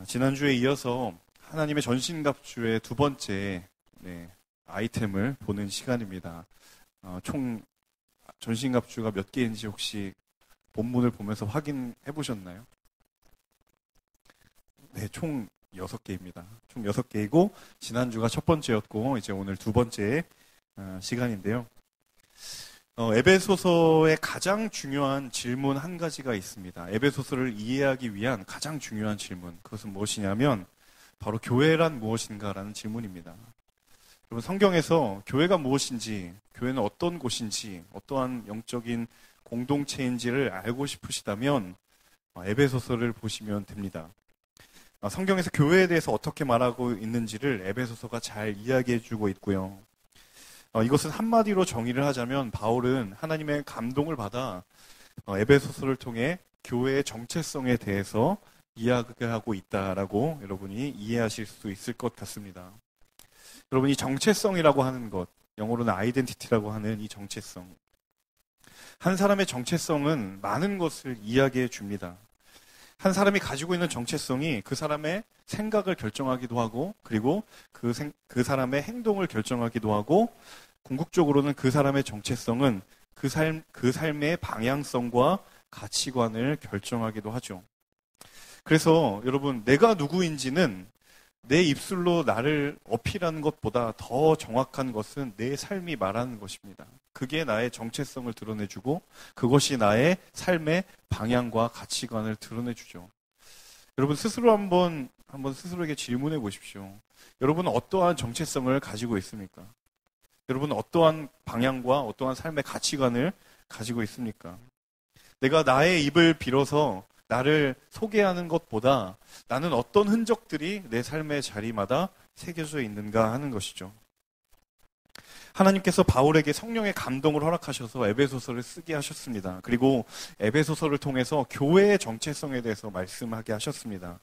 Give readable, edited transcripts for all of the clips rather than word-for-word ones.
지난주에 이어서 하나님의 전신갑주의 두 번째 아이템을 보는 시간입니다. 총 전신갑주가 몇 개인지 혹시 본문을 보면서 확인해 보셨나요? 네, 총 6개입니다. 총 6개이고 지난주가 첫 번째였고 이제 오늘 두 번째 시간인데요. 에베소서의 가장 중요한 질문 한 가지가 있습니다. 에베소서를 이해하기 위한 가장 중요한 질문, 그것은 무엇이냐면 바로 교회란 무엇인가라는 질문입니다. 여러분, 성경에서 교회가 무엇인지, 교회는 어떤 곳인지, 어떠한 영적인 공동체인지를 알고 싶으시다면 에베소서를 보시면 됩니다. 성경에서 교회에 대해서 어떻게 말하고 있는지를 에베소서가 잘 이야기해주고 있고요. 이것은 한마디로 정의를 하자면 바울은 하나님의 감동을 받아 에베소서를 통해 교회의 정체성에 대해서 이야기하고 있다라고 여러분이 이해하실 수 있을 것 같습니다. 여러분, 이 정체성이라고 하는 것, 영어로는 아이덴티티라고 하는 이 정체성, 한 사람의 정체성은 많은 것을 이야기해 줍니다. 한 사람이 가지고 있는 정체성이 그 사람의 생각을 결정하기도 하고, 그리고 그 사람의 행동을 결정하기도 하고, 궁극적으로는 그 사람의 정체성은 그 삶의 방향성과 가치관을 결정하기도 하죠. 그래서 여러분, 내가 누구인지는 내 입술로 나를 어필하는 것보다 더 정확한 것은 내 삶이 말하는 것입니다. 그게 나의 정체성을 드러내주고 그것이 나의 삶의 방향과 가치관을 드러내주죠. 여러분, 스스로 한번 스스로에게 질문해 보십시오. 여러분은 어떠한 정체성을 가지고 있습니까? 여러분은 어떠한 방향과 어떠한 삶의 가치관을 가지고 있습니까? 내가 나의 입을 빌어서 나를 소개하는 것보다 나는 어떤 흔적들이 내 삶의 자리마다 새겨져 있는가 하는 것이죠. 하나님께서 바울에게 성령의 감동을 허락하셔서 에베소서를 쓰게 하셨습니다. 그리고 에베소서를 통해서 교회의 정체성에 대해서 말씀하게 하셨습니다.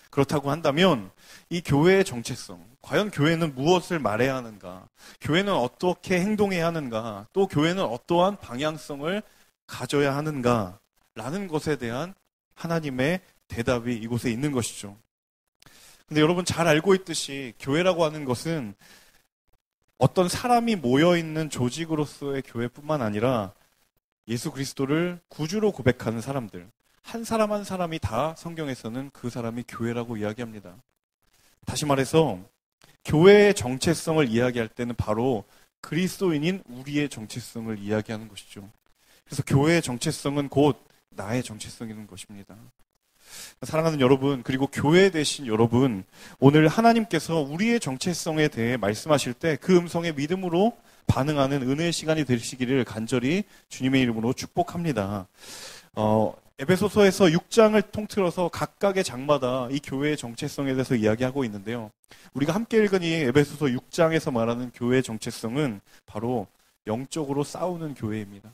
그렇다고 한다면 이 교회의 정체성, 과연 교회는 무엇을 말해야 하는가? 교회는 어떻게 행동해야 하는가? 또 교회는 어떠한 방향성을 가져야 하는가? 라는 것에 대한 하나님의 대답이 이곳에 있는 것이죠. 근데 여러분, 잘 알고 있듯이 교회라고 하는 것은 어떤 사람이 모여있는 조직으로서의 교회뿐만 아니라 예수 그리스도를 구주로 고백하는 사람들, 한 사람 한 사람이 다 성경에서는 그 사람이 교회라고 이야기합니다. 다시 말해서 교회의 정체성을 이야기할 때는 바로 그리스도인인 우리의 정체성을 이야기하는 것이죠. 그래서 교회의 정체성은 곧 나의 정체성인 것입니다. 사랑하는 여러분, 그리고 교회 되신 여러분, 오늘 하나님께서 우리의 정체성에 대해 말씀하실 때 그 음성에 믿음으로 반응하는 은혜의 시간이 되시기를 간절히 주님의 이름으로 축복합니다. 에베소서에서 6장을 통틀어서 각각의 장마다 이 교회의 정체성에 대해서 이야기하고 있는데요. 우리가 함께 읽은 이 에베소서 6장에서 말하는 교회의 정체성은 바로 영적으로 싸우는 교회입니다.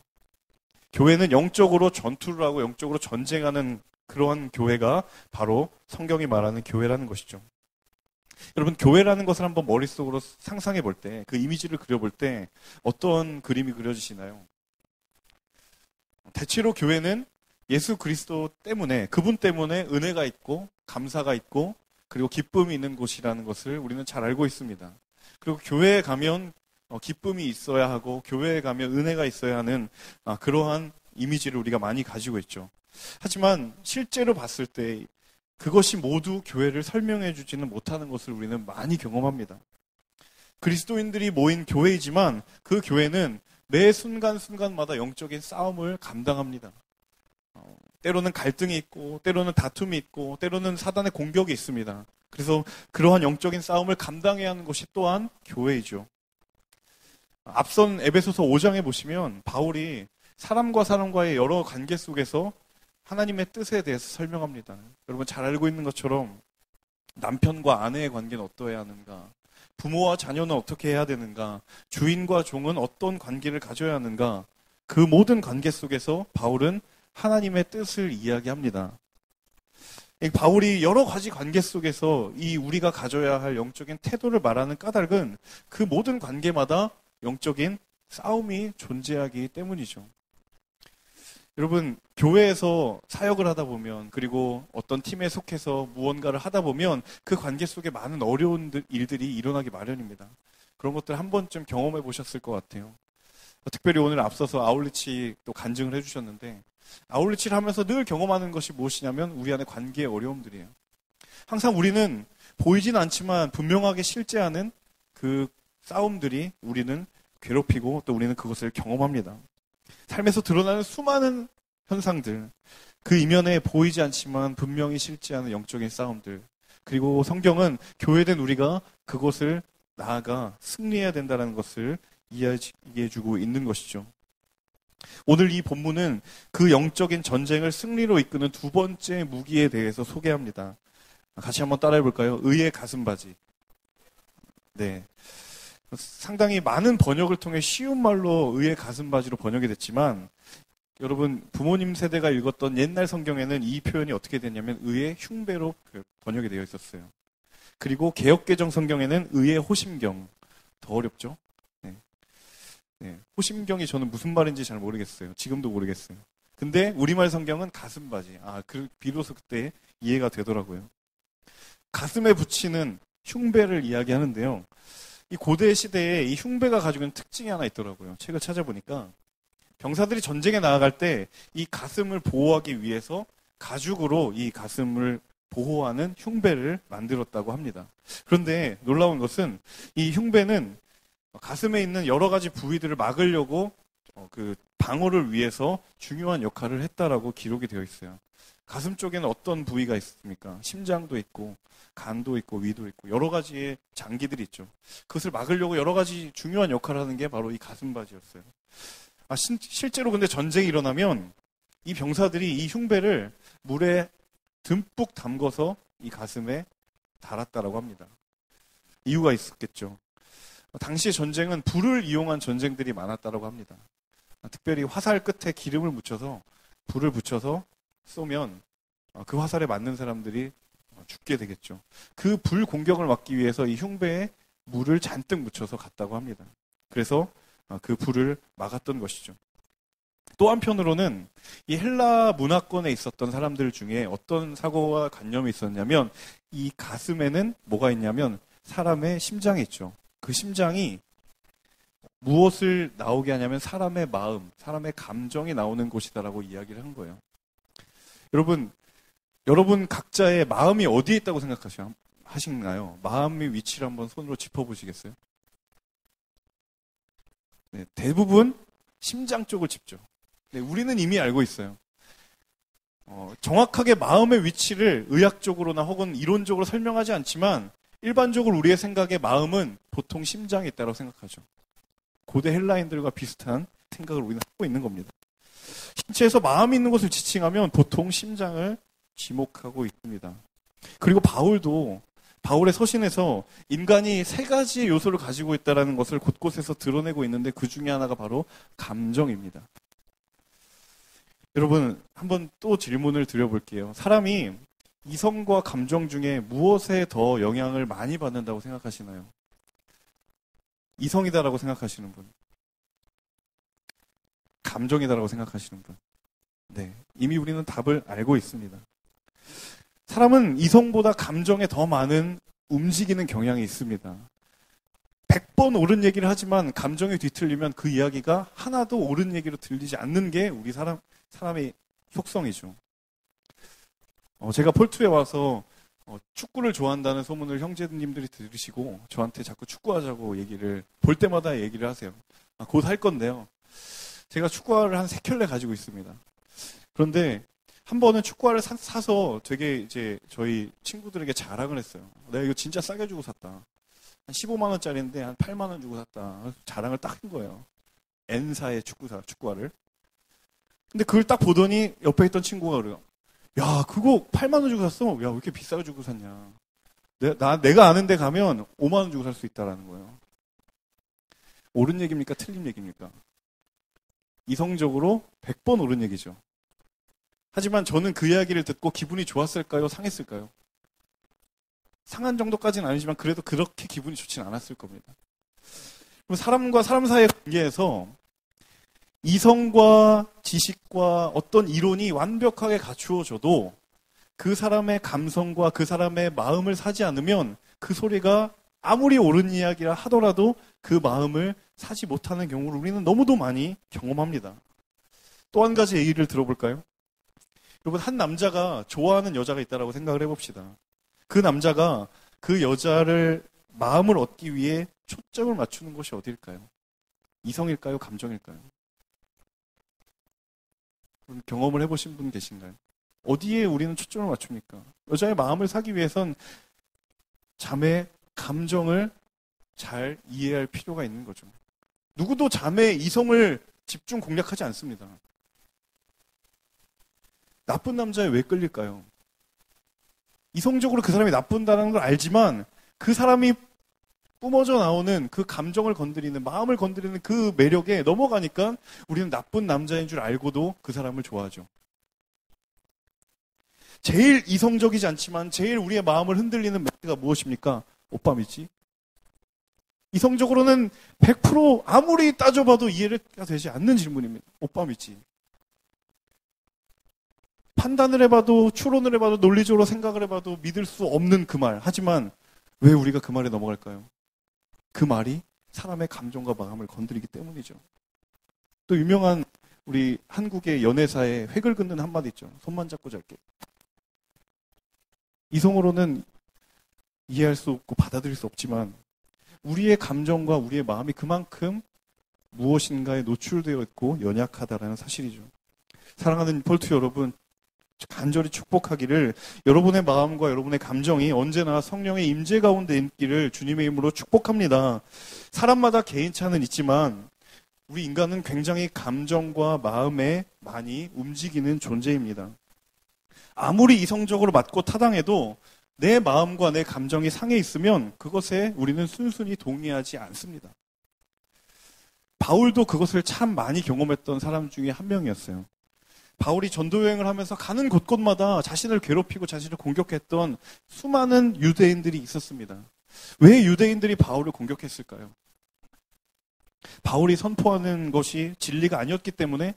교회는 영적으로 전투를 하고 영적으로 전쟁하는 그러한 교회가 바로 성경이 말하는 교회라는 것이죠. 여러분, 교회라는 것을 한번 머릿속으로 상상해 볼 때, 그 이미지를 그려볼 때 어떤 그림이 그려지시나요? 대체로 교회는 예수 그리스도 때문에, 그분 때문에 은혜가 있고 감사가 있고 그리고 기쁨이 있는 곳이라는 것을 우리는 잘 알고 있습니다. 그리고 교회에 가면 기쁨이 있어야 하고 교회에 가면 은혜가 있어야 하는 그러한 이미지를 우리가 많이 가지고 있죠. 하지만 실제로 봤을 때 그것이 모두 교회를 설명해 주지는 못하는 것을 우리는 많이 경험합니다. 그리스도인들이 모인 교회이지만 그 교회는 매 순간순간마다 영적인 싸움을 감당합니다. 때로는 갈등이 있고 때로는 다툼이 있고 때로는 사단의 공격이 있습니다. 그래서 그러한 영적인 싸움을 감당해야 하는 것이 또한 교회이죠. 앞선 에베소서 5장에 보시면 바울이 사람과 사람과의 여러 관계 속에서 하나님의 뜻에 대해서 설명합니다. 여러분, 잘 알고 있는 것처럼 남편과 아내의 관계는 어떠해야 하는가, 부모와 자녀는 어떻게 해야 되는가, 주인과 종은 어떤 관계를 가져야 하는가, 그 모든 관계 속에서 바울은 하나님의 뜻을 이야기합니다. 바울이 여러 가지 관계 속에서 이 우리가 가져야 할 영적인 태도를 말하는 까닭은 그 모든 관계마다 영적인 싸움이 존재하기 때문이죠. 여러분, 교회에서 사역을 하다 보면, 그리고 어떤 팀에 속해서 무언가를 하다 보면 그 관계 속에 많은 어려운 일들이 일어나기 마련입니다. 그런 것들 한 번쯤 경험해 보셨을 것 같아요. 특별히 오늘 앞서서 아울리치 또 간증을 해주셨는데, 아울리치를 하면서 늘 경험하는 것이 무엇이냐면 우리 안에 관계의 어려움들이에요. 항상 우리는 보이진 않지만 분명하게 실제하는 그 싸움들이 우리는 괴롭히고 또 우리는 그것을 경험합니다. 삶에서 드러나는 수많은 현상들, 그 이면에 보이지 않지만 분명히 실제하는 영적인 싸움들, 그리고 성경은 교회된 우리가 그것을 나아가 승리해야 된다는 것을 이야기해주고 있는 것이죠. 오늘 이 본문은 그 영적인 전쟁을 승리로 이끄는 두 번째 무기에 대해서 소개합니다. 같이 한번 따라해 볼까요? 의의 가슴바지. 네. 상당히 많은 번역을 통해 쉬운 말로 의의 가슴바지로 번역이 됐지만, 여러분 부모님 세대가 읽었던 옛날 성경에는 이 표현이 어떻게 됐냐면 의의 흉배로 번역이 되어 있었어요. 그리고 개역개정 성경에는 의의 호심경. 더 어렵죠? 네. 네. 호심경이 저는 무슨 말인지 잘 모르겠어요. 지금도 모르겠어요. 근데 우리말 성경은 가슴바지. 비로소 그때 이해가 되더라고요. 가슴에 붙이는 흉배를 이야기하는데요. 이 고대 시대에 이 흉배가 가지고 있는 특징이 하나 있더라고요. 책을 찾아보니까 병사들이 전쟁에 나아갈 때 이 가슴을 보호하기 위해서 가죽으로 이 가슴을 보호하는 흉배를 만들었다고 합니다. 그런데 놀라운 것은 이 흉배는 가슴에 있는 여러 가지 부위들을 막으려고 그 방어를 위해서 중요한 역할을 했다라고 기록이 되어 있어요. 가슴 쪽에는 어떤 부위가 있습니까? 심장도 있고 간도 있고 위도 있고 여러 가지의 장기들이 있죠. 그것을 막으려고 여러 가지 중요한 역할을 하는 게 바로 이 가슴바지였어요. 실제로 근데 전쟁이 일어나면 이 병사들이 이 흉배를 물에 듬뿍 담궈서 이 가슴에 달았다라고 합니다. 이유가 있었겠죠. 당시의 전쟁은 불을 이용한 전쟁들이 많았다라고 합니다. 특별히 화살 끝에 기름을 묻혀서 불을 붙여서 쏘면 그 화살에 맞는 사람들이 죽게 되겠죠. 그 불 공격을 막기 위해서 이 흉배에 물을 잔뜩 묻혀서 갔다고 합니다. 그래서 그 불을 막았던 것이죠. 또 한편으로는 이 헬라 문화권에 있었던 사람들 중에 어떤 사고와 관념이 있었냐면 이 가슴에는 뭐가 있냐면 사람의 심장이 있죠. 그 심장이 무엇을 나오게 하냐면 사람의 마음, 사람의 감정이 나오는 곳이다라고 이야기를 한 거예요. 여러분 각자의 마음이 어디에 있다고 하시나요? 마음의 위치를 한번 손으로 짚어보시겠어요? 네, 대부분 심장 쪽을 짚죠. 네, 우리는 이미 알고 있어요. 정확하게 마음의 위치를 의학적으로나 혹은 이론적으로 설명하지 않지만 일반적으로 우리의 생각에 마음은 보통 심장에 있다고 생각하죠. 고대 헬라인들과 비슷한 생각을 우리는 하고 있는 겁니다. 신체에서 마음이 있는 것을 지칭하면 보통 심장을 지목하고 있습니다. 그리고 바울의 서신에서 인간이 세 가지의 요소를 가지고 있다는 것을 곳곳에서 드러내고 있는데 그 중에 하나가 바로 감정입니다. 여러분, 한번 또 질문을 드려볼게요. 사람이 이성과 감정 중에 무엇에 더 영향을 많이 받는다고 생각하시나요? 이성이다라고 생각하시는 분. 감정이다라고 생각하시는 분. 네, 이미 우리는 답을 알고 있습니다. 사람은 이성보다 감정에 더 많은 움직이는 경향이 있습니다. 100번 옳은 얘기를 하지만 감정이 뒤틀리면 그 이야기가 하나도 옳은 얘기로 들리지 않는 게 우리 사람의 속성이죠. 제가 폴트에 와서 축구를 좋아한다는 소문을 형제님들이 들으시고 저한테 자꾸 축구하자고 볼 때마다 얘기를 하세요. 곧 할 건데요. 제가 축구화를 한 3켤레 가지고 있습니다. 그런데 한 번은 축구화를 사서 되게 이제 저희 친구들에게 자랑을 했어요. 내가 이거 진짜 싸게 주고 샀다. 한 15만 원짜리인데 한 8만 원 주고 샀다. 자랑을 딱 한 거예요. N사의 축구화를. 근데 그걸 딱 보더니 옆에 있던 친구가 그래요. 야, 그거 8만 원 주고 샀어? 야, 왜 이렇게 비싸게 주고 샀냐. 내가 아는 데 가면 5만 원 주고 살 수 있다라는 거예요. 옳은 얘기입니까? 틀린 얘기입니까? 이성적으로 100번 옳은 얘기죠. 하지만 저는 그 이야기를 듣고 기분이 좋았을까요? 상했을까요? 상한 정도까지는 아니지만 그래도 그렇게 기분이 좋지는 않았을 겁니다. 사람과 사람 사이의 관계에서 이성과 지식과 어떤 이론이 완벽하게 갖추어져도 그 사람의 감성과 그 사람의 마음을 사지 않으면 그 소리가 아무리 옳은 이야기라 하더라도 그 마음을 사지 못하는 경우를 우리는 너무도 많이 경험합니다. 또 한 가지 얘기를 들어볼까요? 여러분, 한 남자가 좋아하는 여자가 있다고 생각을 해봅시다. 그 남자가 그 여자를 마음을 얻기 위해 초점을 맞추는 것이 어디일까요? 이성일까요? 감정일까요? 경험을 해보신 분 계신가요? 어디에 우리는 초점을 맞춥니까? 여자의 마음을 사기 위해선 자매의 감정을 잘 이해할 필요가 있는 거죠. 누구도 자매의 이성을 집중 공략하지 않습니다. 나쁜 남자에 왜 끌릴까요? 이성적으로 그 사람이 나쁜다는 걸 알지만 그 사람이 뿜어져 나오는 그 감정을 건드리는, 마음을 건드리는 그 매력에 넘어가니까 우리는 나쁜 남자인 줄 알고도 그 사람을 좋아하죠. 제일 이성적이지 않지만 제일 우리의 마음을 흔들리는 멘트가 무엇입니까? 오빠 믿지? 이성적으로는 100% 아무리 따져봐도 이해가 되지 않는 질문입니다. 오빠 믿지? 판단을 해봐도, 추론을 해봐도, 논리적으로 생각을 해봐도 믿을 수 없는 그 말. 하지만 왜 우리가 그 말에 넘어갈까요? 그 말이 사람의 감정과 마음을 건드리기 때문이죠. 또 유명한 우리 한국의 연애사에 획을 긋는 한마디 있죠. 손만 잡고 잘게. 이성으로는 이해할 수 없고 받아들일 수 없지만 우리의 감정과 우리의 마음이 그만큼 무엇인가에 노출되어 있고 연약하다라는 사실이죠. 사랑하는 폴트 여러분, 간절히 축복하기를 여러분의 마음과 여러분의 감정이 언제나 성령의 임재 가운데 있기를 주님의 이름으로 축복합니다. 사람마다 개인차는 있지만 우리 인간은 굉장히 감정과 마음에 많이 움직이는 존재입니다. 아무리 이성적으로 맞고 타당해도 내 마음과 내 감정이 상해 있으면 그것에 우리는 순순히 동의하지 않습니다. 바울도 그것을 참 많이 경험했던 사람 중에 한 명이었어요. 바울이 전도여행을 하면서 가는 곳곳마다 자신을 괴롭히고 자신을 공격했던 수많은 유대인들이 있었습니다. 왜 유대인들이 바울을 공격했을까요? 바울이 선포하는 것이 진리가 아니었기 때문에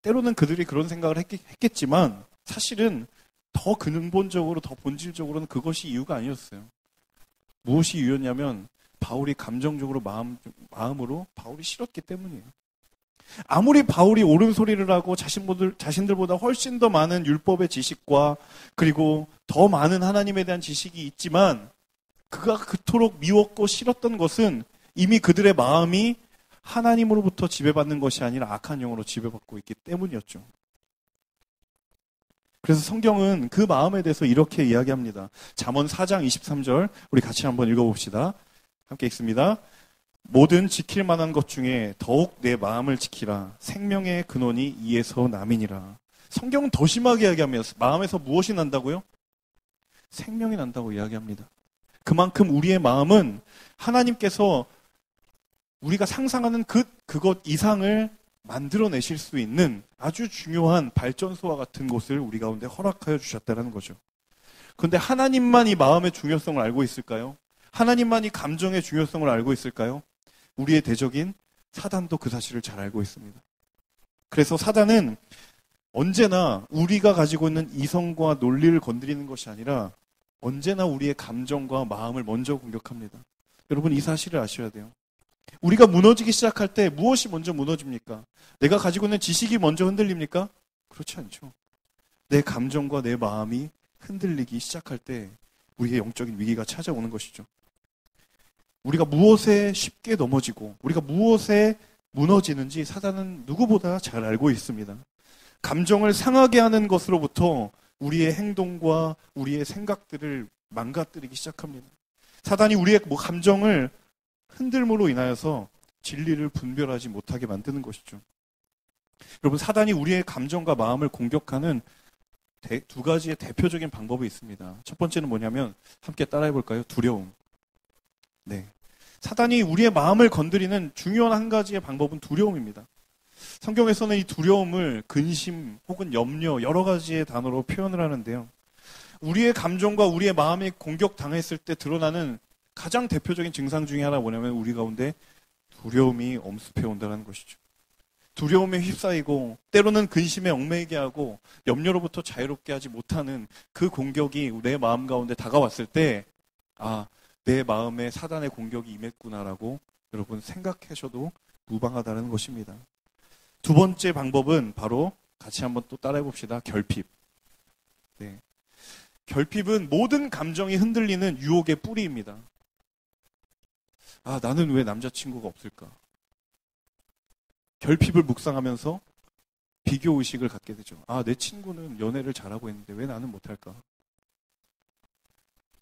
때로는 그들이 그런 생각을 했겠지만 사실은 더 근본적으로, 더 본질적으로는 그것이 이유가 아니었어요. 무엇이 이유였냐면 바울이 감정적으로 마음으로 바울이 싫었기 때문이에요. 아무리 바울이 옳은 소리를 하고 자신들보다 훨씬 더 많은 율법의 지식과 그리고 더 많은 하나님에 대한 지식이 있지만 그가 그토록 미웠고 싫었던 것은 이미 그들의 마음이 하나님으로부터 지배받는 것이 아니라 악한 영으로 지배받고 있기 때문이었죠. 그래서 성경은 그 마음에 대해서 이렇게 이야기합니다. 잠언 4장 23절 우리 같이 한번 읽어봅시다. 함께 읽습니다. 모든 지킬 만한 것 중에 더욱 내 마음을 지키라. 생명의 근원이 이에서 남이니라. 성경은 더 심하게 이야기하면서 마음에서 무엇이 난다고요? 생명이 난다고 이야기합니다. 그만큼 우리의 마음은 하나님께서 우리가 상상하는 그것 이상을 만들어내실 수 있는 아주 중요한 발전소와 같은 곳을 우리 가운데 허락하여 주셨다는 거죠. 그런데 하나님만 이 마음의 중요성을 알고 있을까요? 하나님만 이 감정의 중요성을 알고 있을까요? 우리의 대적인 사단도 그 사실을 잘 알고 있습니다. 그래서 사단은 언제나 우리가 가지고 있는 이성과 논리를 건드리는 것이 아니라 언제나 우리의 감정과 마음을 먼저 공격합니다. 여러분 이 사실을 아셔야 돼요. 우리가 무너지기 시작할 때 무엇이 먼저 무너집니까? 내가 가지고 있는 지식이 먼저 흔들립니까? 그렇지 않죠. 내 감정과 내 마음이 흔들리기 시작할 때 우리의 영적인 위기가 찾아오는 것이죠. 우리가 무엇에 쉽게 넘어지고 우리가 무엇에 무너지는지 사단은 누구보다 잘 알고 있습니다. 감정을 상하게 하는 것으로부터 우리의 행동과 우리의 생각들을 망가뜨리기 시작합니다. 사단이 우리의 감정을 흔들므로 인하여서 진리를 분별하지 못하게 만드는 것이죠. 여러분, 사단이 우리의 감정과 마음을 공격하는 두 가지의 대표적인 방법이 있습니다. 첫 번째는 뭐냐면 함께 따라해 볼까요? 두려움. 네. 사단이 우리의 마음을 건드리는 중요한 한 가지의 방법은 두려움입니다. 성경에서는 이 두려움을 근심 혹은 염려 여러 가지의 단어로 표현을 하는데요. 우리의 감정과 우리의 마음이 공격당했을 때 드러나는 가장 대표적인 증상 중에 하나가 뭐냐면 우리 가운데 두려움이 엄습해 온다는 것이죠. 두려움에 휩싸이고 때로는 근심에 얽매이게 하고 염려로부터 자유롭게 하지 못하는 그 공격이 내 마음 가운데 다가왔을 때 내 마음에 사단의 공격이 임했구나라고 여러분 생각하셔도 무방하다는 것입니다. 두 번째 방법은 바로 같이 한번 또 따라해 봅시다. 결핍. 네. 결핍은 모든 감정이 흔들리는 유혹의 뿌리입니다. 나는 왜 남자친구가 없을까? 결핍을 묵상하면서 비교의식을 갖게 되죠. 내 친구는 연애를 잘하고 있는데 왜 나는 못할까?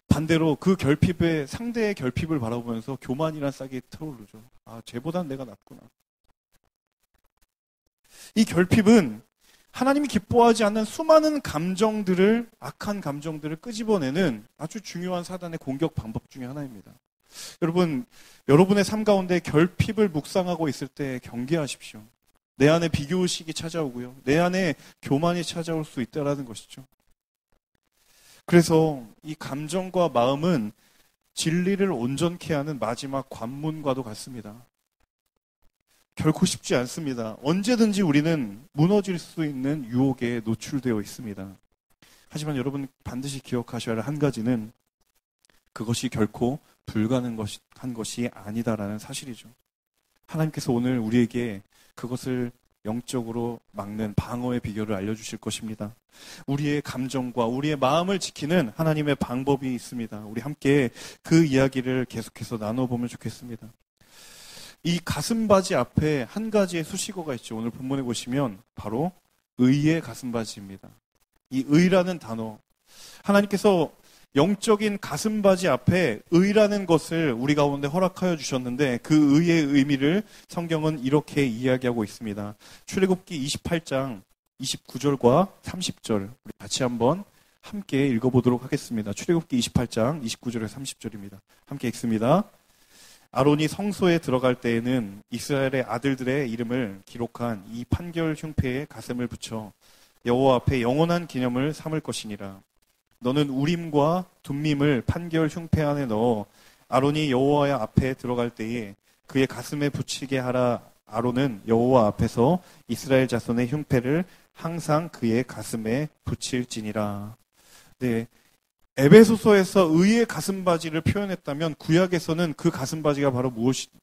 반대로 그 결핍에 상대의 결핍을 바라보면서 교만이란 싹이 타오르죠. 쟤보단 내가 낫구나. 이 결핍은 하나님이 기뻐하지 않는 수많은 감정들을, 악한 감정들을 끄집어내는 아주 중요한 사단의 공격 방법 중에 하나입니다. 여러분, 여러분의 삶 가운데 결핍을 묵상하고 있을 때 경계하십시오. 내 안에 비교의식이 찾아오고요. 내 안에 교만이 찾아올 수 있다는 것이죠. 그래서 이 감정과 마음은 진리를 온전케 하는 마지막 관문과도 같습니다. 결코 쉽지 않습니다. 언제든지 우리는 무너질 수 있는 유혹에 노출되어 있습니다. 하지만 여러분 반드시 기억하셔야 할 한 가지는 그것이 결코 불가능한 것이 아니다라는 사실이죠. 하나님께서 오늘 우리에게 그것을 영적으로 막는 방어의 비결을 알려주실 것입니다. 우리의 감정과 우리의 마음을 지키는 하나님의 방법이 있습니다. 우리 함께 그 이야기를 계속해서 나눠보면 좋겠습니다. 이 가슴바지 앞에 한 가지의 수식어가 있죠. 오늘 본문에 보시면 바로 의의 가슴바지입니다. 이 의라는 단어, 하나님께서 영적인 가슴바지 앞에 의라는 것을 우리 가운데 허락하여 주셨는데 그 의의 의미를 성경은 이렇게 이야기하고 있습니다. 출애굽기 28장 29절과 30절 우리 같이 한번 함께 읽어보도록 하겠습니다. 출애굽기 28장 29절에 30절입니다. 함께 읽습니다. 아론이 성소에 들어갈 때에는 이스라엘의 아들들의 이름을 기록한 이 판결 흉패에 가슴을 붙여 여호와 앞에 영원한 기념을 삼을 것이니라. 너는 우림과 둠밈을 판결 흉패 안에 넣어 아론이 여호와 앞에 들어갈 때에 그의 가슴에 붙이게 하라. 아론은 여호와 앞에서 이스라엘 자손의 흉패를 항상 그의 가슴에 붙일지니라. 네, 에베소서에서 의의 가슴바지를 표현했다면 구약에서는 그 가슴바지가 바로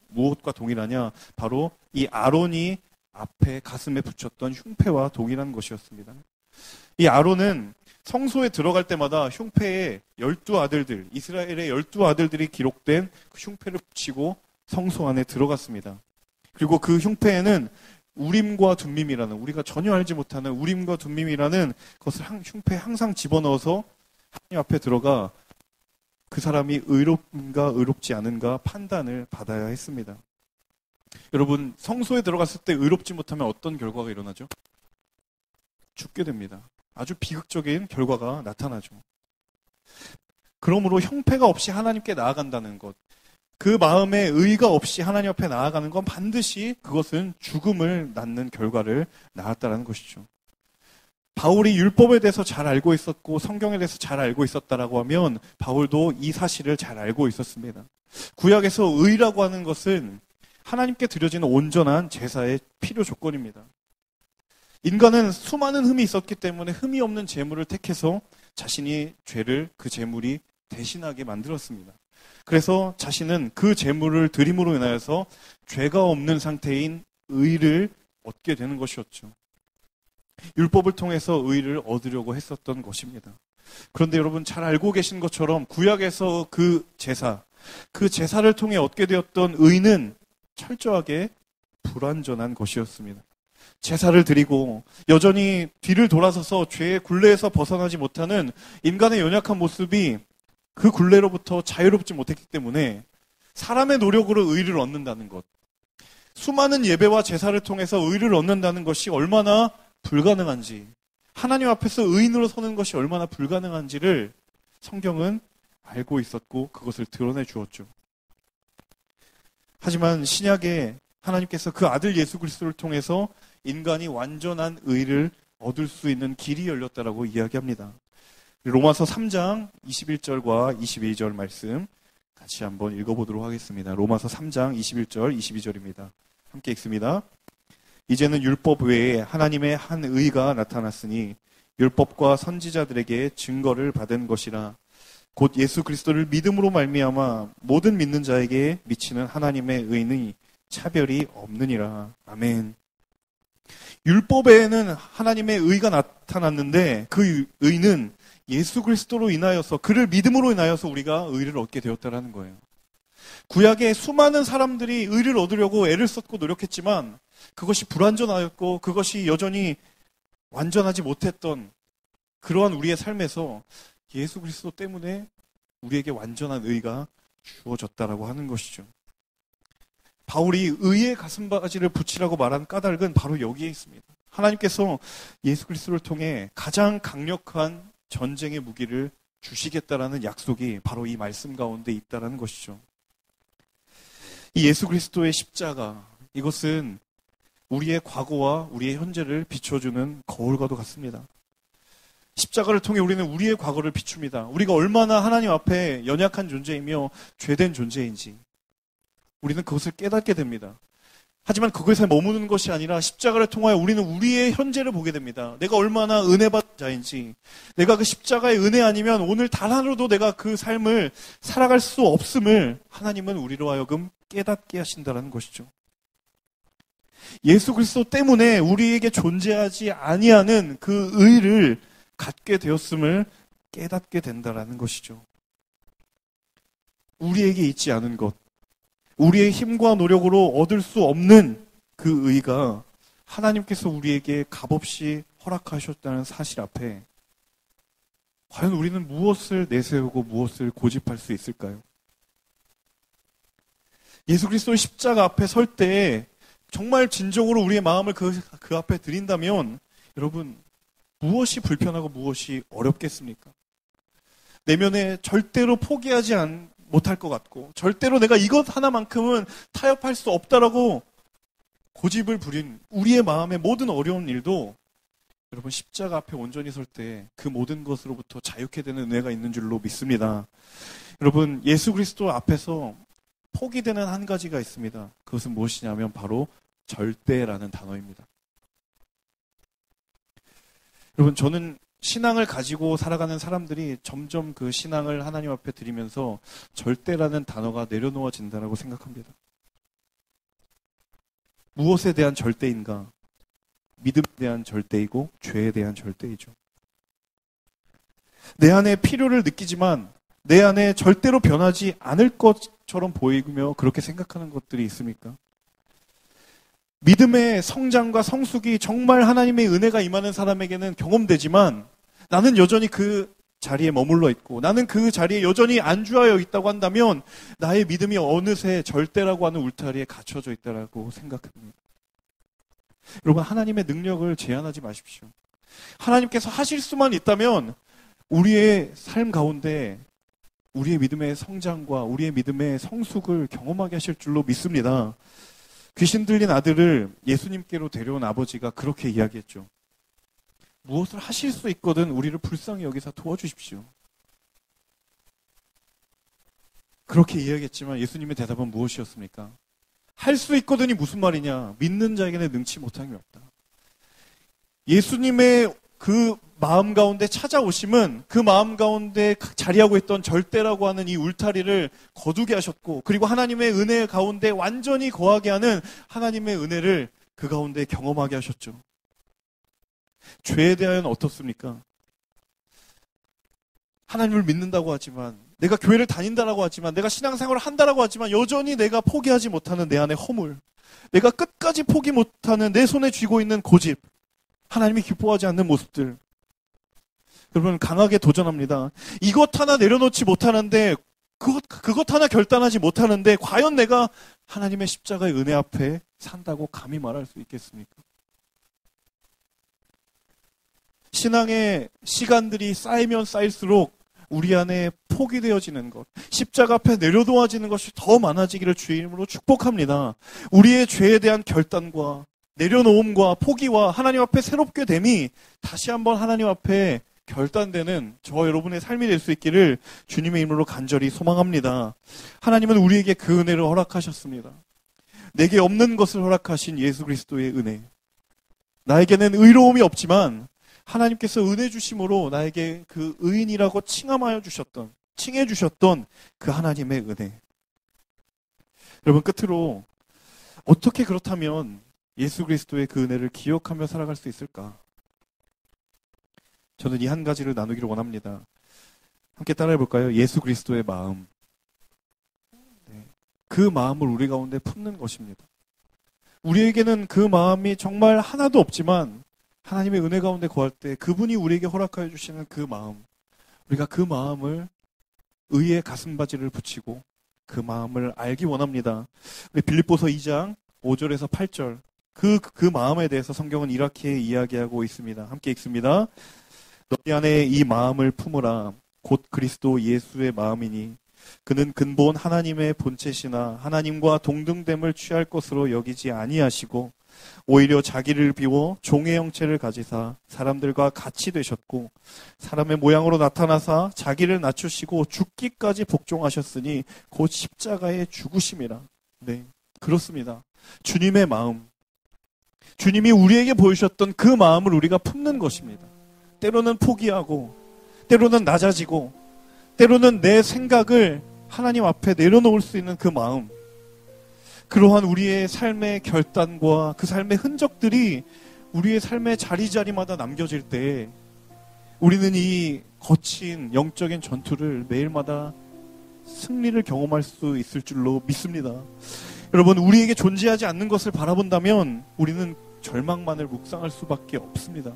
무엇과 동일하냐? 바로 이 아론이 앞에 가슴에 붙였던 흉패와 동일한 것이었습니다. 이 아론은 성소에 들어갈 때마다 흉패에 12아들들, 이스라엘의 12아들들이 기록된 그 흉패를 붙이고 성소 안에 들어갔습니다. 그리고 그 흉패에는 우림과 둠밈이라는, 우리가 전혀 알지 못하는 우림과 둠밈이라는 것을 흉패에 항상 집어넣어서 하나님 앞에 들어가 그 사람이 의롭은가 의롭지 않은가 판단을 받아야 했습니다. 여러분, 성소에 들어갔을 때 의롭지 못하면 어떤 결과가 일어나죠? 죽게 됩니다. 아주 비극적인 결과가 나타나죠. 그러므로 형패가 없이 하나님께 나아간다는 것, 그 마음에 의가 없이 하나님 앞에 나아가는 건 반드시 그것은 죽음을 낳는 결과를 낳았다는 것이죠. 바울이 율법에 대해서 잘 알고 있었고 성경에 대해서 잘 알고 있었다라고 하면 바울도 이 사실을 잘 알고 있었습니다. 구약에서 의라고 하는 것은 하나님께 드려지는 온전한 제사의 필요 조건입니다. 인간은 수많은 흠이 있었기 때문에 흠이 없는 제물을 택해서 자신이 죄를 그 제물이 대신하게 만들었습니다. 그래서 자신은 그 제물을 드림으로 인하여서 죄가 없는 상태인 의를 얻게 되는 것이었죠. 율법을 통해서 의를 얻으려고 했었던 것입니다. 그런데 여러분 잘 알고 계신 것처럼 구약에서 그 제사를 통해 얻게 되었던 의는 철저하게 불완전한 것이었습니다. 제사를 드리고 여전히 뒤를 돌아서서 죄의 굴레에서 벗어나지 못하는 인간의 연약한 모습이 그 굴레로부터 자유롭지 못했기 때문에 사람의 노력으로 의를 얻는다는 것, 수많은 예배와 제사를 통해서 의를 얻는다는 것이 얼마나 불가능한지, 하나님 앞에서 의인으로 서는 것이 얼마나 불가능한지를 성경은 알고 있었고 그것을 드러내 주었죠. 하지만 신약에 하나님께서 그 아들 예수 그리스도를 통해서 인간이 완전한 의를 얻을 수 있는 길이 열렸다라고 이야기합니다. 로마서 3장 21절과 22절 말씀 같이 한번 읽어보도록 하겠습니다. 로마서 3장 21절, 22절입니다. 함께 읽습니다. 이제는 율법 외에 하나님의 한 의가 나타났으니 율법과 선지자들에게 증거를 받은 것이라. 곧 예수 그리스도를 믿음으로 말미암아 모든 믿는 자에게 미치는 하나님의 의는 차별이 없느니라. 아멘. 율법에는 하나님의 의가 나타났는데 그 의는 예수 그리스도로 인하여서, 그를 믿음으로 인하여서 우리가 의를 얻게 되었다라는 거예요. 구약에 수많은 사람들이 의를 얻으려고 애를 썼고 노력했지만 그것이 불완전하였고 그것이 여전히 완전하지 못했던 그러한 우리의 삶에서 예수 그리스도 때문에 우리에게 완전한 의가 주어졌다라고 하는 것이죠. 바울이 의의 가슴바지를 붙이라고 말한 까닭은 바로 여기에 있습니다. 하나님께서 예수 그리스도를 통해 가장 강력한 전쟁의 무기를 주시겠다라는 약속이 바로 이 말씀 가운데 있다라는 것이죠. 이 예수 그리스도의 십자가, 이것은 우리의 과거와 우리의 현재를 비춰주는 거울과도 같습니다. 십자가를 통해 우리는 우리의 과거를 비춥니다. 우리가 얼마나 하나님 앞에 연약한 존재이며 죄된 존재인지 우리는 그것을 깨닫게 됩니다. 하지만 그것에 머무는 것이 아니라 십자가를 통하여 우리는 우리의 현재를 보게 됩니다. 내가 얼마나 은혜받은 자인지, 내가 그 십자가의 은혜 아니면 오늘 단 하루도 내가 그 삶을 살아갈 수 없음을 하나님은 우리로 하여금 깨닫게 하신다는 것이죠. 예수 그리스도 때문에 우리에게 존재하지 아니하는 그 의를 갖게 되었음을 깨닫게 된다는 것이죠. 우리에게 있지 않은 것, 우리의 힘과 노력으로 얻을 수 없는 그 의가 하나님께서 우리에게 값없이 허락하셨다는 사실 앞에 과연 우리는 무엇을 내세우고 무엇을 고집할 수 있을까요? 예수 그리스도의 십자가 앞에 설 때 정말 진정으로 우리의 마음을 그 앞에 드린다면 여러분, 무엇이 불편하고 무엇이 어렵겠습니까? 내면에 절대로 포기하지 못할 것 같고 절대로 내가 이것 하나만큼은 타협할 수 없다라고 고집을 부린 우리의 마음의 모든 어려운 일도 여러분 십자가 앞에 온전히 설 때 그 모든 것으로부터 자유케 되는 은혜가 있는 줄로 믿습니다. 여러분, 예수 그리스도 앞에서 포기되는 한 가지가 있습니다. 그것은 무엇이냐면 바로 절대라는 단어입니다. 여러분, 저는 신앙을 가지고 살아가는 사람들이 점점 그 신앙을 하나님 앞에 드리면서 절대라는 단어가 내려놓아진다고 생각합니다. 무엇에 대한 절대인가? 믿음에 대한 절대이고 죄에 대한 절대이죠. 내 안에 필요를 느끼지만 내 안에 절대로 변하지 않을 것처럼 보이며 그렇게 생각하는 것들이 있습니까? 믿음의 성장과 성숙이 정말 하나님의 은혜가 임하는 사람에게는 경험되지만 나는 여전히 그 자리에 머물러 있고 나는 그 자리에 여전히 안주하여 있다고 한다면 나의 믿음이 어느새 절대라고 하는 울타리에 갇혀져 있다고 생각합니다. 여러분, 하나님의 능력을 제한하지 마십시오. 하나님께서 하실 수만 있다면 우리의 삶 가운데 우리의 믿음의 성장과 우리의 믿음의 성숙을 경험하게 하실 줄로 믿습니다. 귀신 들린 아들을 예수님께로 데려온 아버지가 그렇게 이야기했죠. 무엇을 하실 수 있거든 우리를 불쌍히 여기서 도와주십시오. 그렇게 이야기했지만 예수님의 대답은 무엇이었습니까? 할 수 있거든이 무슨 말이냐? 믿는 자에게는 능치 못함이 없다. 예수님의 그 마음 가운데 찾아오심은 그 마음 가운데 자리하고 있던 절대라고 하는 이 울타리를 거두게 하셨고, 그리고 하나님의 은혜 가운데 완전히 거하게 하는 하나님의 은혜를 그 가운데 경험하게 하셨죠. 죄에 대하여는 어떻습니까? 하나님을 믿는다고 하지만, 내가 교회를 다닌다라고 하지만, 내가 신앙생활을 한다라고 하지만 여전히 내가 포기하지 못하는 내 안의 허물, 내가 끝까지 포기 못하는 내 손에 쥐고 있는 고집, 하나님이 기뻐하지 않는 모습들. 여러분, 강하게 도전합니다. 이것 하나 내려놓지 못하는데, 그것 하나 결단하지 못하는데 과연 내가 하나님의 십자가의 은혜 앞에 산다고 감히 말할 수 있겠습니까? 신앙의 시간들이 쌓이면 쌓일수록 우리 안에 포기되어지는 것, 십자가 앞에 내려놓아지는 것이 더 많아지기를 주의 이름으로 축복합니다. 우리의 죄에 대한 결단과 내려놓음과 포기와 하나님 앞에 새롭게 됨이 다시 한번 하나님 앞에 결단되는 저와 여러분의 삶이 될 수 있기를 주님의 이름으로 간절히 소망합니다. 하나님은 우리에게 그 은혜를 허락하셨습니다. 내게 없는 것을 허락하신 예수 그리스도의 은혜, 나에게는 의로움이 없지만 하나님께서 은혜 주심으로 나에게 그 의인이라고 칭해 주셨던 그 하나님의 은혜. 여러분, 끝으로 어떻게 그렇다면 예수 그리스도의 그 은혜를 기억하며 살아갈 수 있을까? 저는 이 한 가지를 나누기를 원합니다. 함께 따라해 볼까요? 예수 그리스도의 마음. 네. 그 마음을 우리 가운데 품는 것입니다. 우리에게는 그 마음이 정말 하나도 없지만 하나님의 은혜 가운데 거할 때 그분이 우리에게 허락하여 주시는 그 마음, 우리가 그 마음을 의의 가슴바지를 붙이고 그 마음을 알기 원합니다. 우리 빌립보서 2장 5절에서 8절 그 마음에 대해서 성경은 이렇게 이야기하고 있습니다. 함께 읽습니다. 너희 안에 이 마음을 품으라. 곧 그리스도 예수의 마음이니 그는 근본 하나님의 본체시나 하나님과 동등됨을 취할 것으로 여기지 아니하시고 오히려 자기를 비워 종의 형체를 가지사 사람들과 같이 되셨고 사람의 모양으로 나타나사 자기를 낮추시고 죽기까지 복종하셨으니 곧 십자가에 죽으심이라. 네, 그렇습니다. 주님의 마음, 주님이 우리에게 보여주셨던 그 마음을 우리가 품는 것입니다. 때로는 포기하고 때로는 낮아지고 때로는 내 생각을 하나님 앞에 내려놓을 수 있는 그 마음, 그러한 우리의 삶의 결단과 그 삶의 흔적들이 우리의 삶의 자리자리마다 남겨질 때 우리는 이 거친 영적인 전투를 매일마다 승리를 경험할 수 있을 줄로 믿습니다. 여러분, 우리에게 존재하지 않는 것을 바라본다면 우리는 절망만을 묵상할 수밖에 없습니다.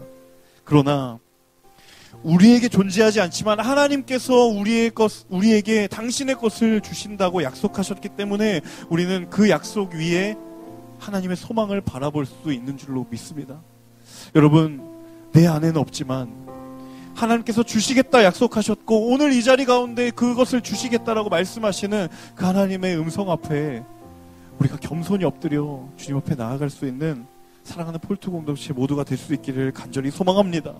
그러나 우리에게 존재하지 않지만 하나님께서 우리에게 당신의 것을 주신다고 약속하셨기 때문에 우리는 그 약속 위에 하나님의 소망을 바라볼 수 있는 줄로 믿습니다. 여러분, 내 안에는 없지만 하나님께서 주시겠다 약속하셨고 오늘 이 자리 가운데 그것을 주시겠다라고 말씀하시는 그 하나님의 음성 앞에 우리가 겸손히 엎드려 주님 앞에 나아갈 수 있는 사랑하는 폴트 공동체 모두가 될 수 있기를 간절히 소망합니다.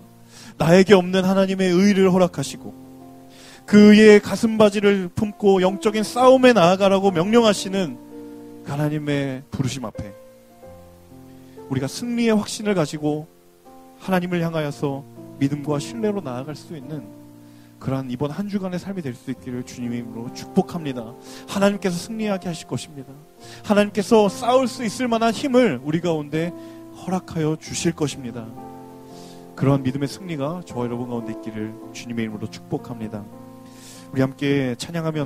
나에게 없는 하나님의 의를 허락하시고 그의 가슴바지를 품고 영적인 싸움에 나아가라고 명령하시는 하나님의 부르심 앞에 우리가 승리의 확신을 가지고 하나님을 향하여서 믿음과 신뢰로 나아갈 수 있는 그러한 이번 한 주간의 삶이 될 수 있기를 주님의 이름으로 축복합니다. 하나님께서 승리하게 하실 것입니다. 하나님께서 싸울 수 있을 만한 힘을 우리 가운데 허락하여 주실 것입니다. 그러한 믿음의 승리가 저와 여러분 가운데 있기를 주님의 이름으로 축복합니다. 우리 함께 찬양하며